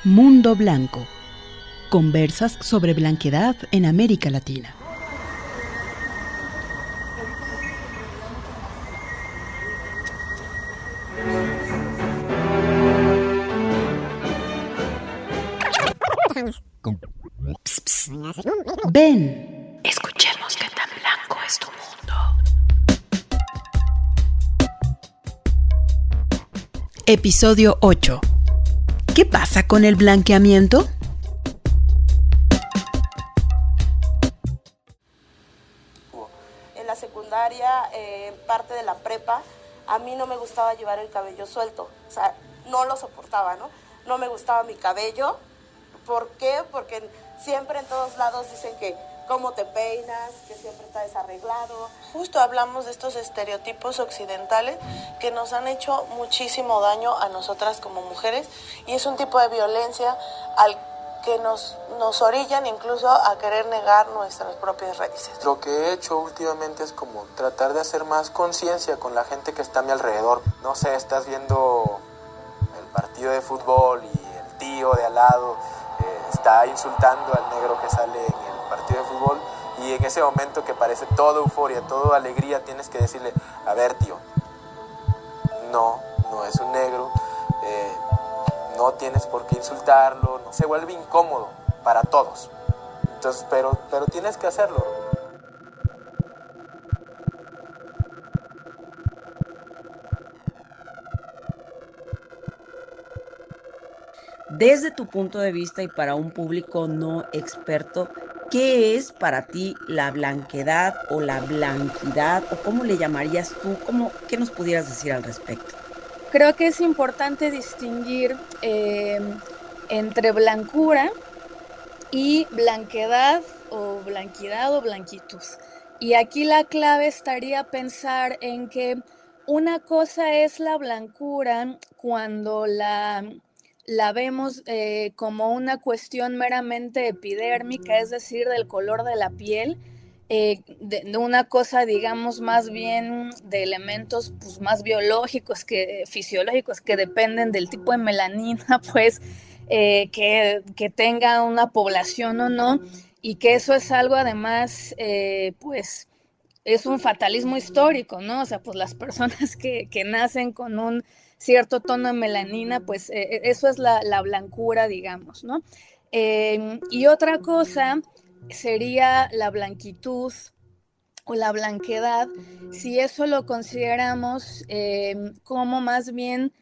Mundo Blanco. Conversas sobre blanqueidad en América Latina. Pss, pss. Ven, escuchemos qué tan blanco es tu mundo. Episodio 8. ¿Qué pasa con el blanqueamiento? En la secundaria, parte de la prepa, a mí no me gustaba llevar el cabello suelto, o sea, no lo soportaba, ¿no? No me gustaba mi cabello. ¿Por qué? Porque siempre en todos lados dicen que cómo te peinas, que siempre está desarreglado. Justo hablamos de estos estereotipos occidentales que nos han hecho muchísimo daño a nosotras como mujeres, y es un tipo de violencia al que nos orillan incluso a querer negar nuestras propias raíces. Lo que he hecho últimamente es como tratar de hacer más conciencia con la gente que está a mi alrededor. No sé, estás viendo el partido de fútbol y el tío de al lado está insultando al negro que sale en el partido de fútbol, y en ese momento que parece toda euforia, toda alegría, tienes que decirle: a ver, tío, no es un negro, no tienes por qué insultarlo. No, se vuelve incómodo para todos. Entonces, pero tienes que hacerlo. Desde tu punto de vista y para un público no experto, ¿qué es para ti la blanquedad o la blanquidad, o cómo le llamarías tú? ¿Qué nos pudieras decir al respecto? Creo que es importante distinguir entre blancura y blanquedad o blanquitud. Y aquí la clave estaría pensar en que una cosa es la blancura cuando la vemos como una cuestión meramente epidérmica, es decir, del color de la piel, de una cosa, digamos, más bien de elementos pues, más biológicos, fisiológicos, que dependen del tipo de melanina, pues, que tenga una población o no, y que eso es algo además, pues, es un fatalismo histórico, ¿no? O sea, pues las personas que nacen con un cierto tono de melanina, pues eso es la blancura, digamos, ¿no? Y otra cosa sería la blanquitud o la blanquedad, si eso lo consideramos como más bien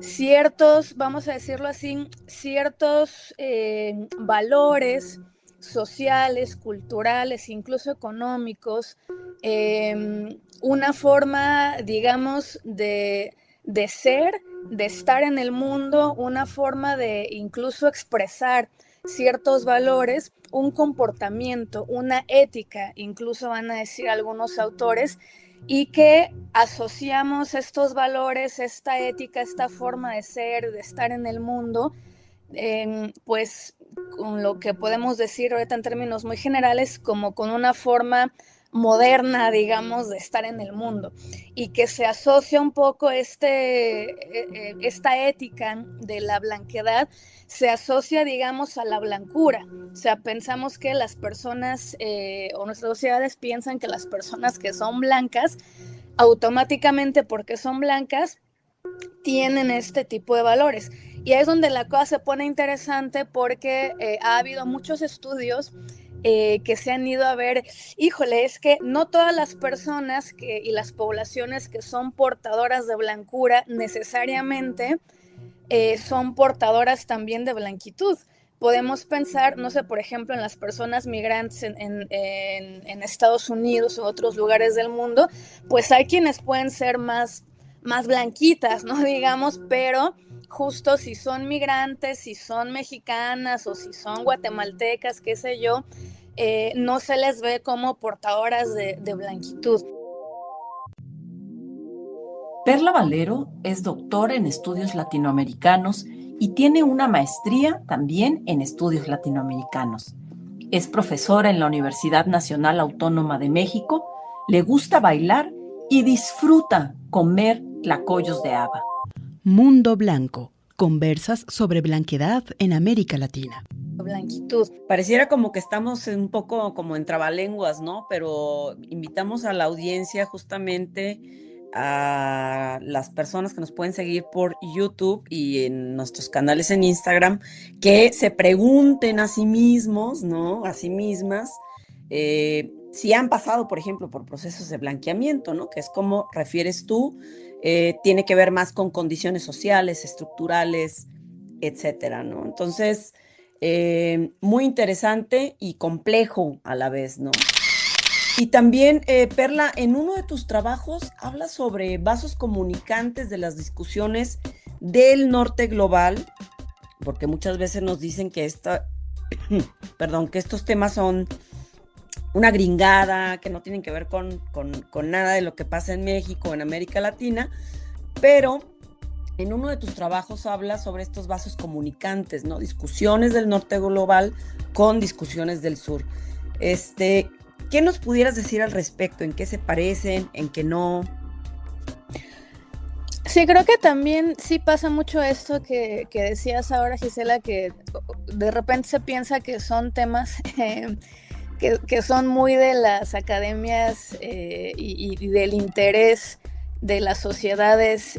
ciertos, vamos a decirlo así, ciertos valores sociales, culturales, incluso económicos, una forma, digamos, de ser, de estar en el mundo, una forma de incluso expresar ciertos valores, un comportamiento, una ética, incluso van a decir algunos autores, y que asociamos estos valores, esta ética, esta forma de ser, de estar en el mundo, pues con lo que podemos decir ahorita en términos muy generales, como con una forma moderna, digamos, de estar en el mundo, y que se asocia un poco esta ética de la blanquedad, se asocia, digamos, a la blancura. O sea, pensamos que las personas o nuestras sociedades piensan que las personas que son blancas, automáticamente porque son blancas, tienen este tipo de valores. Y ahí es donde la cosa se pone interesante, porque ha habido muchos estudios que se han ido a ver, híjole, es que no todas las personas y las poblaciones que son portadoras de blancura necesariamente son portadoras también de blanquitud. Podemos pensar, no sé, por ejemplo, en las personas migrantes en Estados Unidos o otros lugares del mundo, pues hay quienes pueden ser más blanquitas, ¿no? Digamos, pero justo si son migrantes, si son mexicanas o si son guatemaltecas, qué sé yo, no se les ve como portadoras de blanquitud. Perla Valero es doctora en estudios latinoamericanos y tiene una maestría también en estudios latinoamericanos. Es profesora en la Universidad Nacional Autónoma de México, le gusta bailar y disfruta comer tlacoyos de haba. Mundo Blanco. Conversas sobre blanquedad en América Latina. Blanquitud. Pareciera como que estamos un poco como en trabalenguas, ¿no? Pero invitamos a la audiencia justamente a las personas que nos pueden seguir por YouTube y en nuestros canales en Instagram, que se pregunten a sí mismos, ¿no? A sí mismas, si han pasado, por ejemplo, por procesos de blanqueamiento, ¿no? Que es como refieres tú, tiene que ver más con condiciones sociales, estructurales, etcétera, ¿no? Entonces, muy interesante y complejo a la vez, ¿no? Y también, Perla, en uno de tus trabajos hablas sobre vasos comunicantes de las discusiones del norte global, porque muchas veces nos dicen que que estos temas son una gringada, que no tienen que ver con nada de lo que pasa en México o en América Latina, pero en uno de tus trabajos hablas sobre estos vasos comunicantes, ¿no? Discusiones del norte global con discusiones del sur. ¿Qué nos pudieras decir al respecto? ¿En qué se parecen? ¿En qué no? Sí, creo que también sí pasa mucho esto que decías ahora, Gisela, que de repente se piensa que son temas que son muy de las academias y del interés de las sociedades,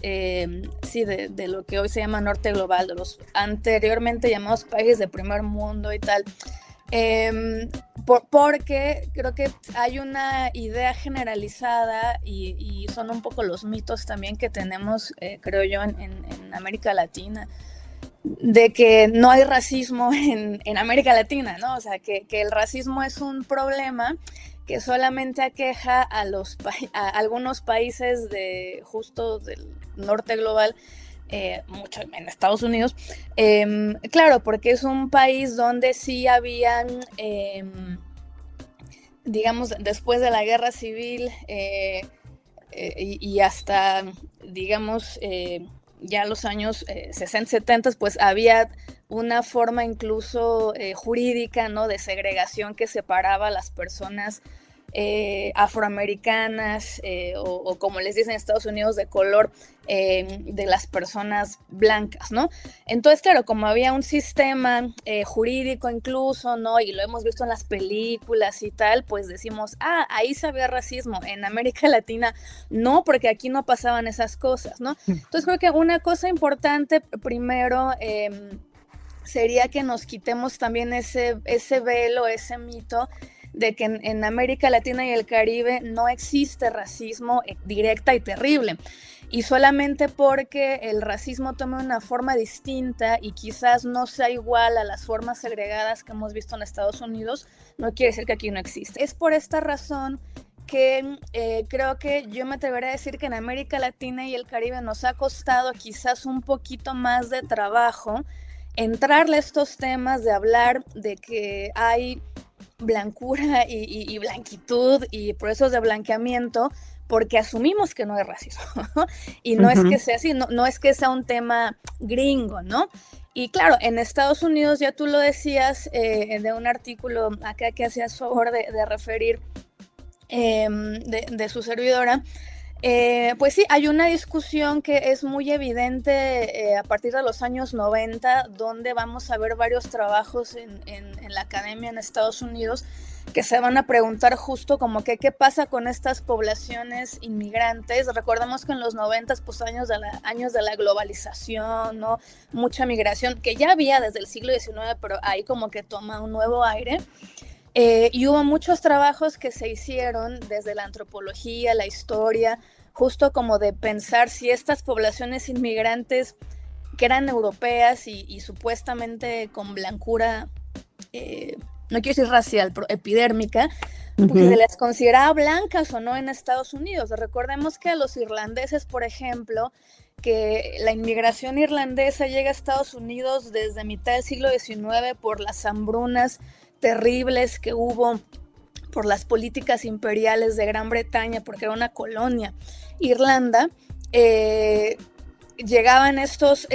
sí, de lo que hoy se llama norte global, de los anteriormente llamados países de primer mundo y tal, porque creo que hay una idea generalizada y son un poco los mitos también que tenemos, creo yo, en América Latina, de que no hay racismo en América Latina, ¿no? O sea, que el racismo es un problema que solamente aqueja a algunos países justo del norte global, mucho en Estados Unidos, claro, porque es un país donde sí habían, digamos, después de la guerra civil y hasta, digamos, ya los años 60, 70, pues había una forma incluso jurídica, ¿no? De segregación que separaba a las personas afroamericanas o como les dicen en Estados Unidos, de color, de las personas blancas, ¿no? Entonces, claro, como había un sistema jurídico incluso, ¿no? Y lo hemos visto en las películas y tal, pues decimos, ahí se había racismo. En América Latina no, porque aquí no pasaban esas cosas, ¿no? Entonces creo que una cosa importante primero sería que nos quitemos también ese velo, ese mito de que en América Latina y el Caribe no existe racismo directa y terrible. Y solamente porque el racismo tome una forma distinta y quizás no sea igual a las formas segregadas que hemos visto en Estados Unidos, no quiere decir que aquí no existe. Es por esta razón que creo que yo me atrevería a decir que en América Latina y el Caribe nos ha costado quizás un poquito más de trabajo entrarle a estos temas de hablar de que hay blancura y blanquitud y procesos de blanqueamiento, porque asumimos que no hay racismo y no es que sea así, no es que sea un tema gringo, ¿no? Y claro, en Estados Unidos, ya tú lo decías, de un artículo acá que hacías favor de referir, de su servidora, pues sí, hay una discusión que es muy evidente a partir de los años 90, donde vamos a ver varios trabajos en la academia en Estados Unidos que se van a preguntar justo como que qué pasa con estas poblaciones inmigrantes. Recordemos que en los 90, pues años de la globalización, ¿no? Mucha migración, que ya había desde el siglo XIX, pero ahí como que toma un nuevo aire. Y hubo muchos trabajos que se hicieron desde la antropología, la historia, justo como de pensar si estas poblaciones inmigrantes que eran europeas y supuestamente con blancura, no quiero decir racial, pero epidérmica, pues se les consideraba blancas o no en Estados Unidos. Recordemos que a los irlandeses, por ejemplo, que la inmigración irlandesa llega a Estados Unidos desde mitad del siglo XIX por las hambrunas terribles que hubo, por las políticas imperiales de Gran Bretaña, porque era una colonia. Irlanda, llegaban estos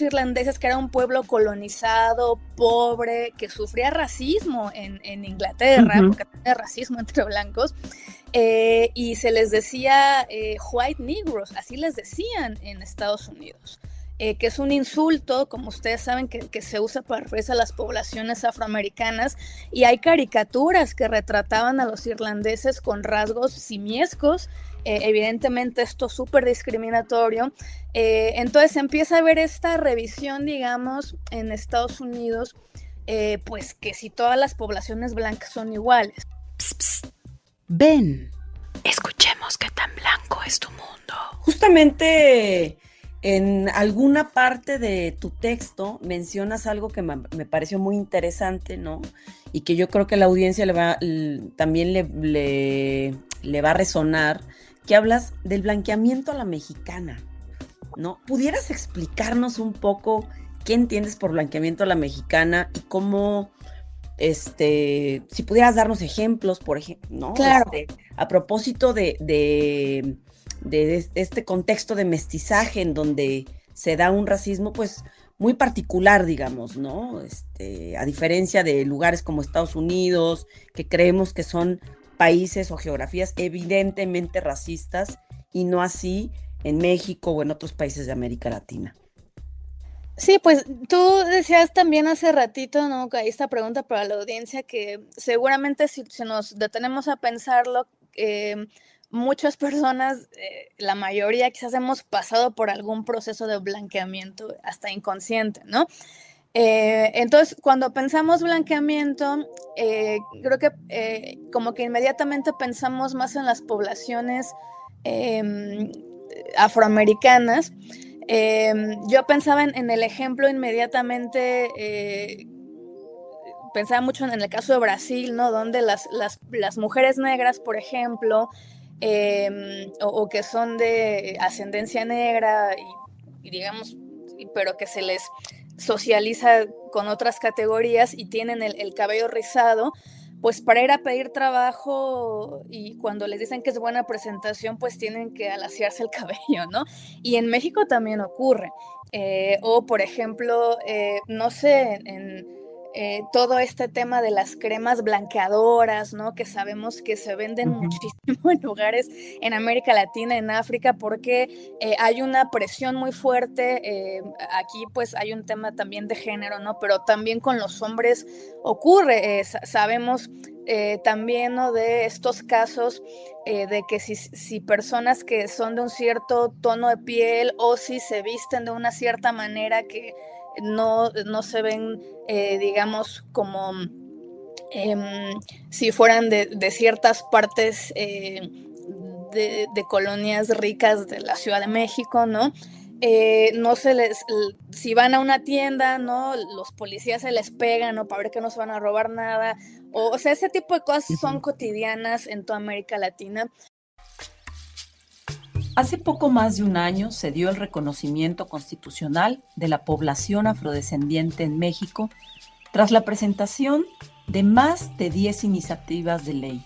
irlandeses que era un pueblo colonizado, pobre, que sufría racismo en Inglaterra, porque tenía racismo entre blancos, y se les decía white negroes, así les decían en Estados Unidos. que es un insulto, como ustedes saben, que se usa para referirse a las poblaciones afroamericanas, y hay caricaturas que retrataban a los irlandeses con rasgos simiescos, evidentemente esto súper discriminatorio. Entonces empieza a haber esta revisión, digamos, en Estados Unidos, pues que si todas las poblaciones blancas son iguales. Psst, psst. Ven, escuchemos qué tan blanco es tu mundo. Justamente en alguna parte de tu texto mencionas algo que me pareció muy interesante, ¿no? Y que yo creo que la audiencia también le va a resonar, que hablas del blanqueamiento a la mexicana, ¿no? ¿Pudieras explicarnos un poco qué entiendes por blanqueamiento a la mexicana y cómo, si pudieras darnos ejemplos, por ejemplo, ¿no? Claro. A propósito de este contexto de mestizaje en donde se da un racismo, pues, muy particular, digamos, ¿no? A diferencia de lugares como Estados Unidos, que creemos que son países o geografías evidentemente racistas, y no así en México o en otros países de América Latina. Sí, pues tú decías también hace ratito, ¿no? Que hay esta pregunta para la audiencia que seguramente si nos detenemos a pensarlo, muchas personas, la mayoría quizás hemos pasado por algún proceso de blanqueamiento hasta inconsciente, ¿no? Entonces, cuando pensamos blanqueamiento, creo que como que inmediatamente pensamos más en las poblaciones afroamericanas. Yo pensaba en el ejemplo inmediatamente, pensaba mucho en el caso de Brasil, ¿no? Donde las mujeres negras, por ejemplo, o que son de ascendencia negra y digamos, pero que se les socializa con otras categorías y tienen el cabello rizado, pues para ir a pedir trabajo y cuando les dicen que es buena presentación, pues tienen que alaciarse el cabello, ¿no? Y en México también ocurre. O, por ejemplo, no sé, todo este tema de las cremas blanqueadoras, ¿no? Que sabemos que se venden muchísimo en lugares en América Latina, en África, porque hay una presión muy fuerte. Aquí pues hay un tema también de género, ¿no? Pero también con los hombres ocurre. Sabemos también, ¿no? De estos casos de que si personas que son de un cierto tono de piel o si se visten de una cierta manera que no se ven, digamos, como si fueran de ciertas partes de colonias ricas de la Ciudad de México, ¿no? No se les, si van a una tienda, ¿no? Los policías se les pegan, ¿no? Para ver que no se van a robar nada. O sea, ese tipo de cosas son cotidianas en toda América Latina. Hace poco más de un año se dio el reconocimiento constitucional de la población afrodescendiente en México tras la presentación de más de 10 iniciativas de ley.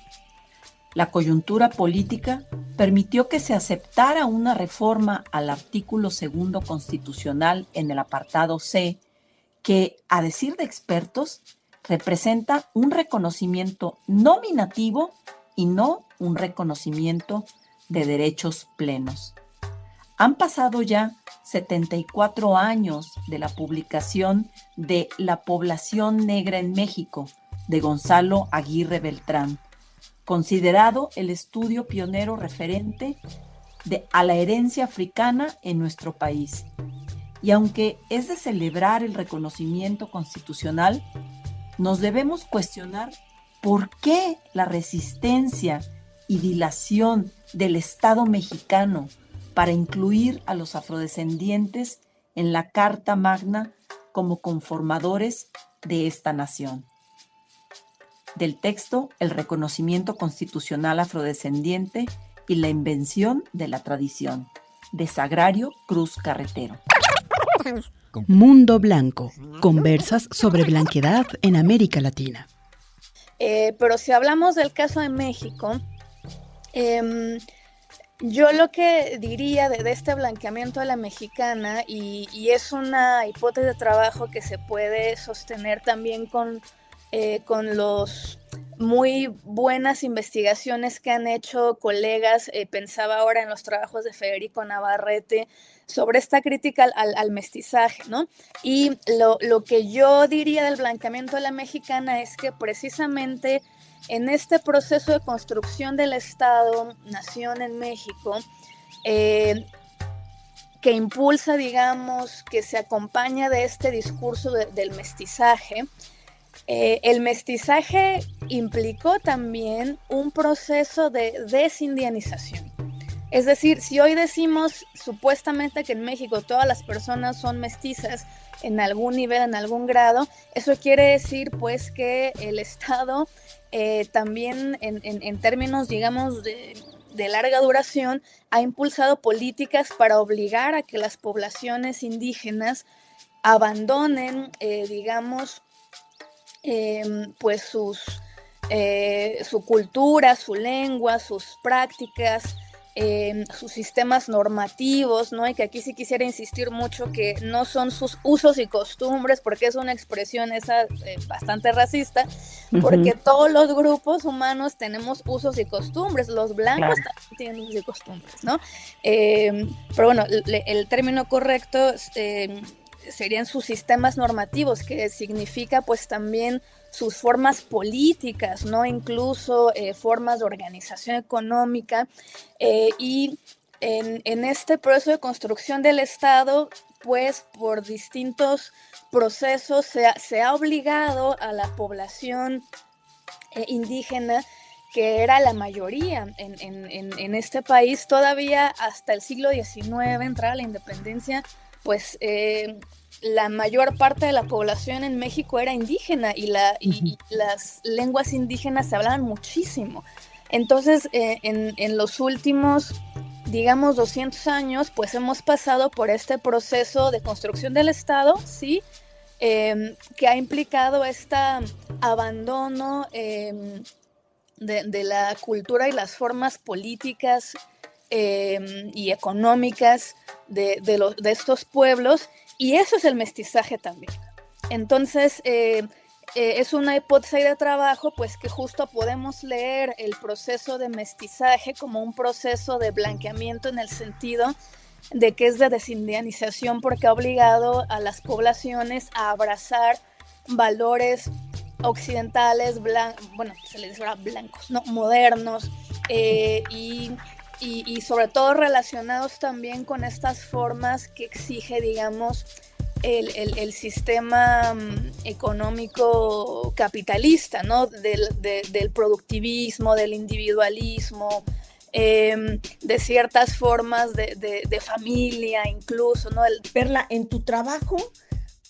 La coyuntura política permitió que se aceptara una reforma al artículo 2 constitucional en el apartado C, que, a decir de expertos, representa un reconocimiento nominativo y no un reconocimiento de derechos plenos. Han pasado ya 74 años de la publicación de La población negra en México, de Gonzalo Aguirre Beltrán, considerado el estudio pionero referente a la herencia africana en nuestro país. Y aunque es de celebrar el reconocimiento constitucional, nos debemos cuestionar por qué la resistencia y dilación del Estado mexicano para incluir a los afrodescendientes en la Carta Magna como conformadores de esta nación. Del texto, el reconocimiento constitucional afrodescendiente y la invención de la tradición, de Sagrario Cruz Carretero. Mundo Blanco. Conversas sobre blanquedad en América Latina. Pero si hablamos del caso de México, yo lo que diría de este blanqueamiento a la mexicana, y es una hipótesis de trabajo que se puede sostener también con los muy buenas investigaciones que han hecho colegas, pensaba ahora en los trabajos de Federico Navarrete, sobre esta crítica al mestizaje, ¿no? Y lo que yo diría del blanqueamiento de la mexicana es que precisamente en este proceso de construcción del Estado-nación en México, que impulsa, digamos, que se acompaña de este discurso del mestizaje, el mestizaje implicó también un proceso de desindianización. Es decir, si hoy decimos supuestamente que en México todas las personas son mestizas en algún nivel, en algún grado, eso quiere decir pues que el Estado también en términos, digamos, de larga duración, ha impulsado políticas para obligar a que las poblaciones indígenas abandonen, digamos, pues su cultura, su lengua, sus prácticas, sus sistemas normativos, ¿no? Y que aquí sí quisiera insistir mucho que no son sus usos y costumbres, porque es una expresión esa bastante racista, porque todos los grupos humanos tenemos usos y costumbres, los blancos también tienen usos y costumbres, ¿no? Pero bueno, el término correcto serían sus sistemas normativos, que significa pues también sus formas políticas, ¿no? Incluso formas de organización económica, y en este proceso de construcción del Estado, pues por distintos procesos se ha obligado a la población indígena, que era la mayoría en este país, todavía hasta el siglo XIX, entrada la independencia, pues la mayor parte de la población en México era indígena y las lenguas indígenas se hablaban muchísimo. Entonces, en los últimos, digamos, 200 años, pues hemos pasado por este proceso de construcción del Estado, ¿sí? Que ha implicado este abandono de la cultura y las formas políticas y económicas de estos pueblos, y eso es el mestizaje también. Entonces, es una hipótesis de trabajo, pues que justo podemos leer el proceso de mestizaje como un proceso de blanqueamiento, en el sentido de que es de desindianización, porque ha obligado a las poblaciones a abrazar valores occidentales, bueno, se les dice blancos, ¿no? Modernos, y sobre todo relacionados también con estas formas que exige, digamos, el sistema económico capitalista, ¿no? Del productivismo, del individualismo, de ciertas formas de familia incluso, ¿no? Perla, en tu trabajo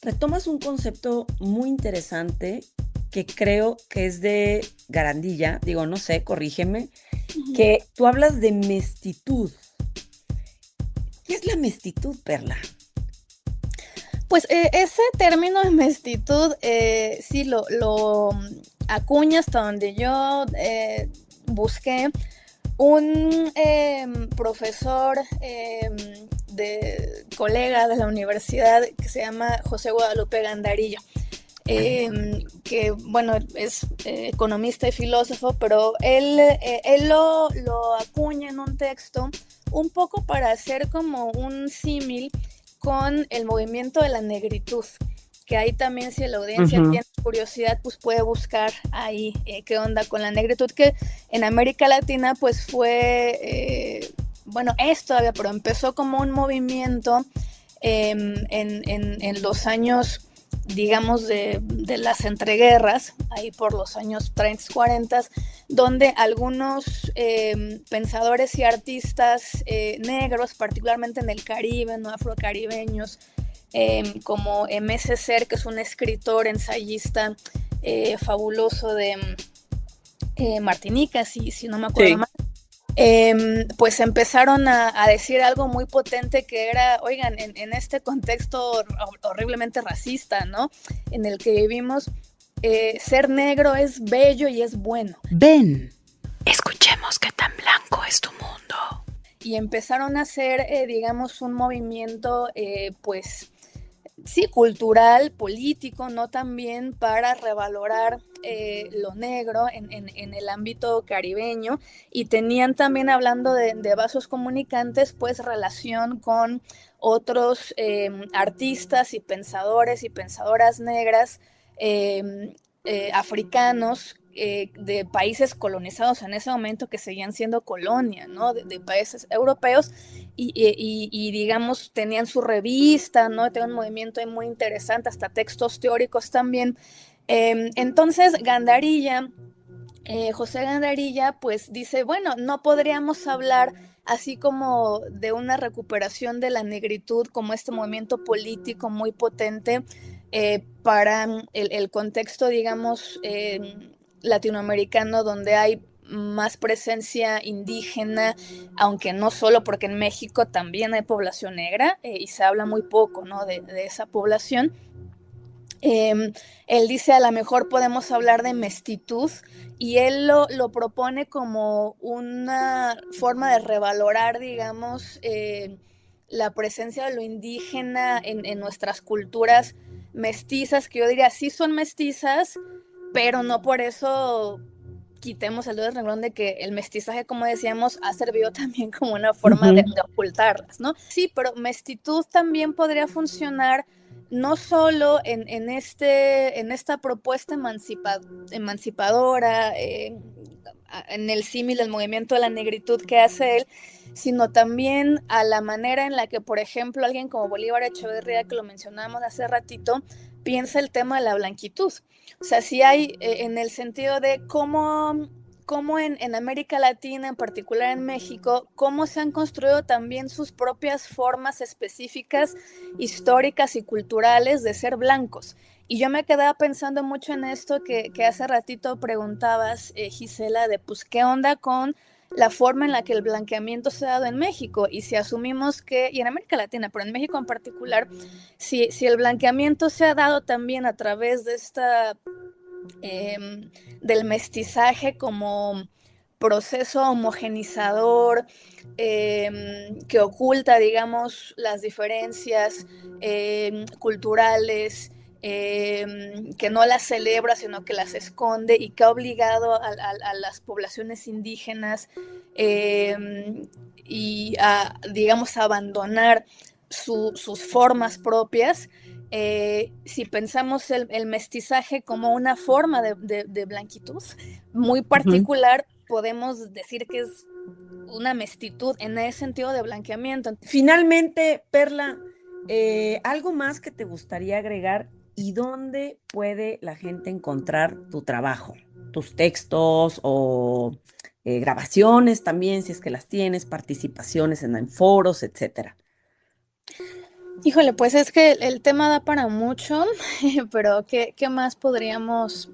retomas un concepto muy interesante que creo que es de Garandilla, digo, no sé, corrígeme, que tú hablas de mestitud. ¿Qué es la mestitud, Perla? Pues ese término de mestitud sí lo acuña, hasta donde yo busqué, un profesor colega de la universidad que se llama José Guadalupe Gandarillo, que bueno, es economista y filósofo, pero él lo acuña en un texto un poco para hacer como un símil con el movimiento de la negritud, que ahí también, si la audiencia tiene curiosidad, pues puede buscar ahí qué onda con la negritud, que en América Latina pues fue, bueno, es todavía, pero empezó como un movimiento en los años, digamos, de las entreguerras, ahí por los años 30, 40, donde algunos pensadores y artistas negros, particularmente en el Caribe, no afrocaribeños, como M.S. Ser, que es un escritor, ensayista fabuloso de Martinica, si no me acuerdo mal, pues empezaron a decir algo muy potente, que era, oigan, en este contexto horriblemente racista, ¿no?, en el que vivimos, ser negro es bello y es bueno. Ven, escuchemos qué tan blanco es tu mundo. Y empezaron a hacer, digamos, un movimiento, pues, sí, cultural, político, ¿no? También para revalorar lo negro en el ámbito caribeño, y tenían también, hablando de vasos comunicantes, pues relación con otros artistas y pensadores y pensadoras negras africanos, de países colonizados en ese momento, que seguían siendo colonia, ¿no? De países europeos, y digamos tenían su revista, ¿no? Tenían un movimiento ahí muy interesante, hasta textos teóricos también. Entonces Gandarilla, José Gandarilla, pues dice, bueno, no podríamos hablar así como de una recuperación de la negritud como este movimiento político muy potente para el contexto, digamos, latinoamericano, donde hay más presencia indígena, aunque no solo, porque en México también hay población negra y se habla muy poco, ¿no? de esa población. Él dice, a lo mejor podemos hablar de mestitud, y él lo propone como una forma de revalorar, digamos, la presencia de lo indígena en nuestras culturas mestizas, que yo diría sí son mestizas, pero no por eso quitemos el dedo del renglón de que el mestizaje, como decíamos, ha servido también como una forma de ocultarlas, ¿no? Sí, pero mestitud también podría funcionar no solo en esta propuesta emancipadora, en el símil del movimiento de la negritud que hace él, sino también a la manera en la que, por ejemplo, alguien como Bolívar Echeverría, que lo mencionábamos hace ratito, piensa el tema de la blanquitud. O sea, sí hay en el sentido de cómo en América Latina, en particular en México, cómo se han construido también sus propias formas específicas, históricas y culturales de ser blancos. Y yo me quedaba pensando mucho en esto que hace ratito preguntabas, Gisela, de pues qué onda con la forma en la que el blanqueamiento se ha dado en México, y si asumimos que, y en América Latina, pero en México en particular, si el blanqueamiento se ha dado también a través de del mestizaje como proceso homogenizador, que oculta, digamos, las diferencias culturales, que no las celebra, sino que las esconde, y que ha obligado a las poblaciones indígenas y a, digamos, a abandonar sus formas propias. Si pensamos el mestizaje como una forma de blanquitud muy particular, podemos decir que es una mestitud en ese sentido de blanqueamiento. Finalmente, Perla, ¿algo más que te gustaría agregar y dónde puede la gente encontrar tu trabajo, tus textos o grabaciones también, si es que las tienes, participaciones en foros, etcétera? Híjole, pues es que el tema da para mucho, pero ¿qué más podríamos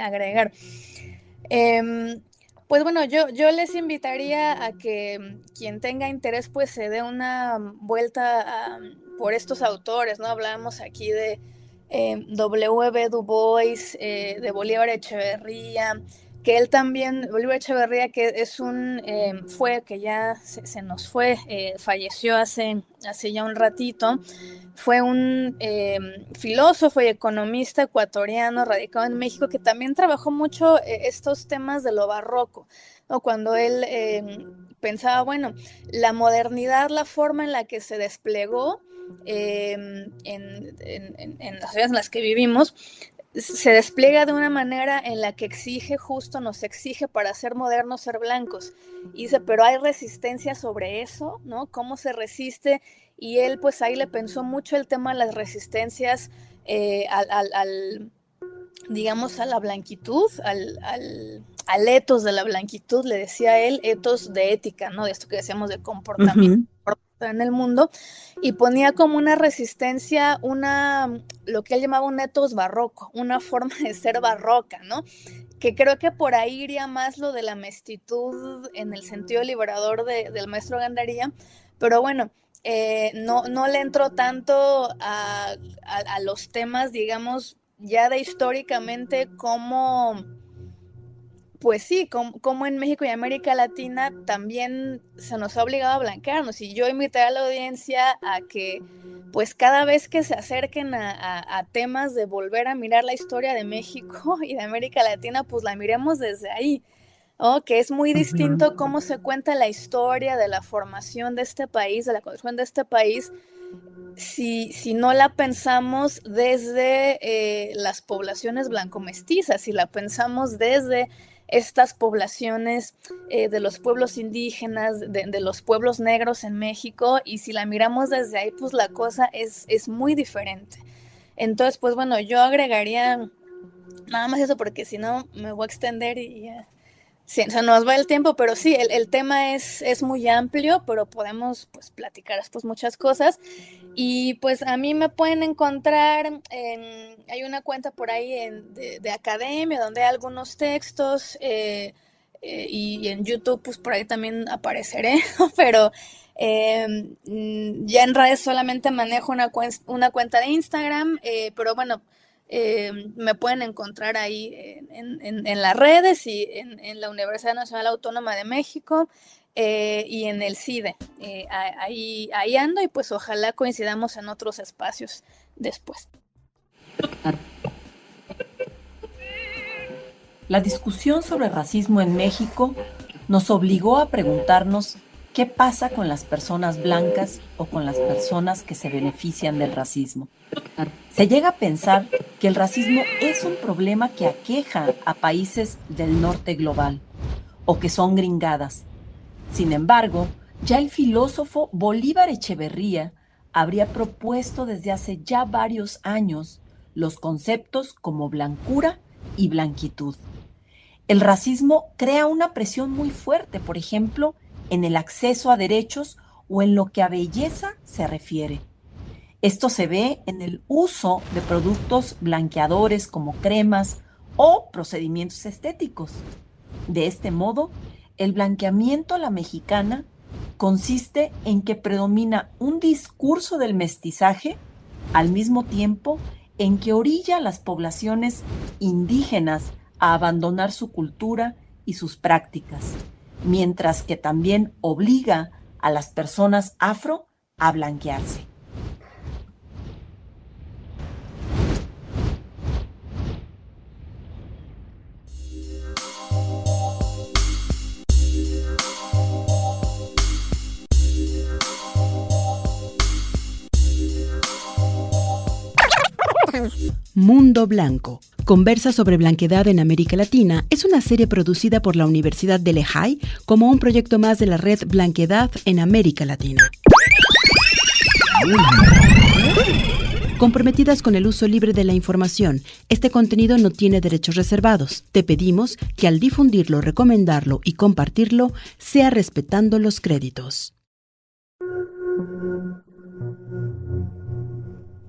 agregar? Pues bueno, yo les invitaría a que quien tenga interés pues se dé una vuelta por estos autores, ¿no? Hablábamos aquí de W. Du Bois, de Bolívar Echeverría, que él también, Bolívar Echeverría, que es que ya se nos fue, falleció hace ya un ratito. Fue un filósofo y economista ecuatoriano radicado en México, que también trabajó mucho estos temas de lo barroco, ¿no? Cuando él pensaba, bueno, la modernidad, la forma en la que se desplegó en las ciudades en las que vivimos, se despliega de una manera en la que nos exige para ser modernos, ser blancos. Y dice, pero hay resistencia sobre eso, ¿no? ¿Cómo se resiste? Y él pues ahí le pensó mucho el tema de las resistencias digamos, a la blanquitud, al etos de la blanquitud, le decía él, etos de ética, ¿no? De esto que decíamos de comportamiento en el mundo, y ponía como una resistencia, lo que él llamaba un etos barroco, una forma de ser barroca, ¿no? Que creo que por ahí iría más lo de la mestitud en el sentido liberador del maestro Gandaría, pero bueno, no le entró tanto a los temas, digamos, ya de históricamente cómo pues sí, como en México y América Latina también se nos ha obligado a blanquearnos, y yo invité a la audiencia a que pues cada vez que se acerquen a temas de volver a mirar la historia de México y de América Latina, pues la miremos desde ahí, ¿no? Que es muy distinto cómo se cuenta la historia de la formación de este país, de la construcción de este país, si no la pensamos desde las poblaciones blanco-mestizas, si la pensamos desde estas poblaciones de los pueblos indígenas, de los pueblos negros en México, y si la miramos desde ahí, pues la cosa es muy diferente. Entonces, pues bueno, yo agregaría nada más eso, porque si no me voy a extender y ya. Sí, o sea, nos va el tiempo, pero sí, el tema es muy amplio, pero podemos pues platicar después muchas cosas. Y pues a mí me pueden encontrar, hay una cuenta por ahí de academia, donde hay algunos textos, y en YouTube pues por ahí también apareceré, ¿no? Pero ya en redes solamente manejo una cuenta de Instagram, pero bueno, me pueden encontrar ahí en las redes y en la Universidad Nacional Autónoma de México, y en el CIDE. Ahí ando, y pues ojalá coincidamos en otros espacios después. La discusión sobre racismo en México nos obligó a preguntarnos qué pasa con las personas blancas o con las personas que se benefician del racismo. Se llega a pensar que el racismo es un problema que aqueja a países del norte global o que son gringadas. Sin embargo, ya el filósofo Bolívar Echeverría habría propuesto desde hace ya varios años los conceptos como blancura y blanquitud. El racismo crea una presión muy fuerte, por ejemplo, en el acceso a derechos o en lo que a belleza se refiere. Esto se ve en el uso de productos blanqueadores como cremas o procedimientos estéticos. De este modo, el blanqueamiento a la mexicana consiste en que predomina un discurso del mestizaje al mismo tiempo en que orilla a las poblaciones indígenas a abandonar su cultura y sus prácticas, mientras que también obliga a las personas afro a blanquearse. Mundo Blanco. Conversa sobre blanqueidad en América Latina es una serie producida por la Universidad de Lehigh como un proyecto más de la red Blanqueidad en América Latina. Comprometidas con el uso libre de la información, este contenido no tiene derechos reservados. Te pedimos que al difundirlo, recomendarlo y compartirlo, sea respetando los créditos.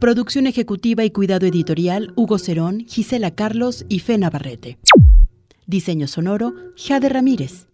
Producción ejecutiva y cuidado editorial, Hugo Cerón, Gisela Carlos y Fe Navarrete. Diseño sonoro, Jade Ramírez.